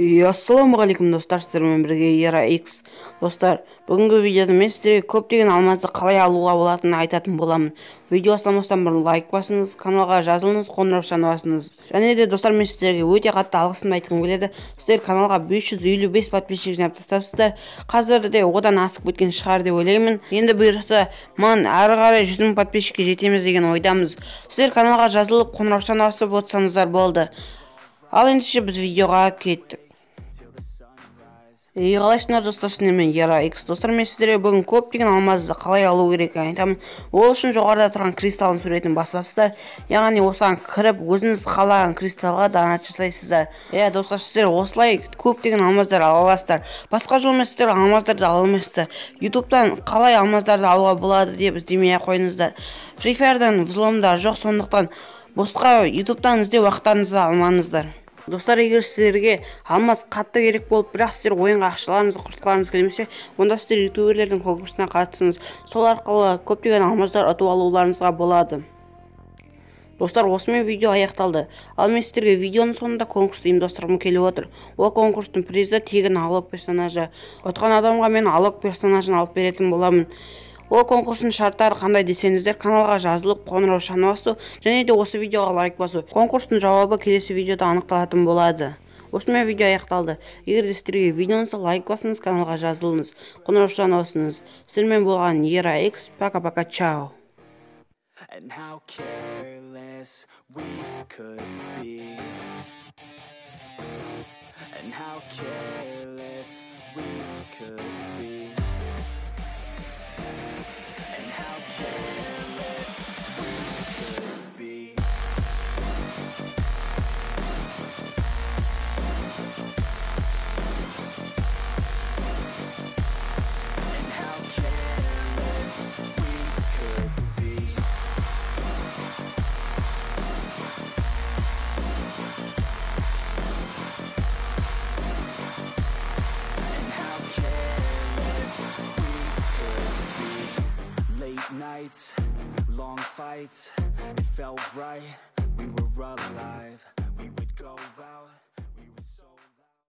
Ассалаумағалейкум достар, сіздермен бірге Ера X. Достар, бүгінгі видеода мен сіздерге көптеген алмазды қалай алуға болатынын айтатын боламын. Видео бастамастан бұрын лайк басыңыз, каналға жазылыңыз, қоңыраушаны басыңыз. Және де достар, мен сіздерге өте қатты алғысымды айтқым келеді. Сіздер каналға 555 подписчик жинап тастапсыздар. Қазірде одан асып кеткен шығар деп ойлаймын. Енді бұйырса, ары қарай 100 мың подписчикке жетеміз деген ойдамыз. Сіздер каналға жазылып, қоңыраушаны басып отырсаңыздар болды. Ал ендеше біз видеоға кеттік. Қалайсыңдар достар, мен Ера X. Достар, мен сіздерге бүгін көптеген алмазды қалай алу керек айтамын. Ол үшін жоғарыда тұрған кристалдың суретін басасыздар. Яғни осыған кіріп, өзіңіз қалаған кристалға донат жасайсыздар. Достар, сіздер осылай көптеген алмаздар ала аласыздар. Басқа жолмен сіздер алмаздарды ала алмайсыздар. ютубтан қалай алмаздарды алуға болады деп іздемей қойыңыздар. Free Fire'дан взломдар жоқ, сондықтан босқа ютубтан іздеу уақыттарыңызды алмаңыздар. Достар, егер сіздерге алмаз қатты керек болып, бірақ сіздер ойынға ақшаларыңызды құртқыларыңыз келмесе, онда сіздер ютуберлердің конкурсына қатысыңыз. Сол арқылы көптеген алмаздар ұтып алуларыңызға болады. Достар, осымен видео аяқталды. Ал мен сіздерге видеоның соңында конкурс ұйымдастырғым келіп отыр. Ол конкурстың призі тегін алок персонажы. Ұтқан адамға мен алок персонажын алып беретін боламын. Ол конкурстың шарттары қандай десеңіздер, каналға жазылып, қоңыраушаны басу және де осы видеоға лайк басу. Конкурстың жауабы келесі видеода анықталатын болады. Осымен видео аяқталды. Егер де сіздерге видеоңызға лайк басыңыз, каналға жазылыңыз, қоңыраушаны басыңыз. Сіздермен болған Ера X. Пока-пока, чао. And how careless we could be. And how careless we could be. And how careless we could be. And how careless we could be. Nights, long fights, it felt right, we were alive, we would go out.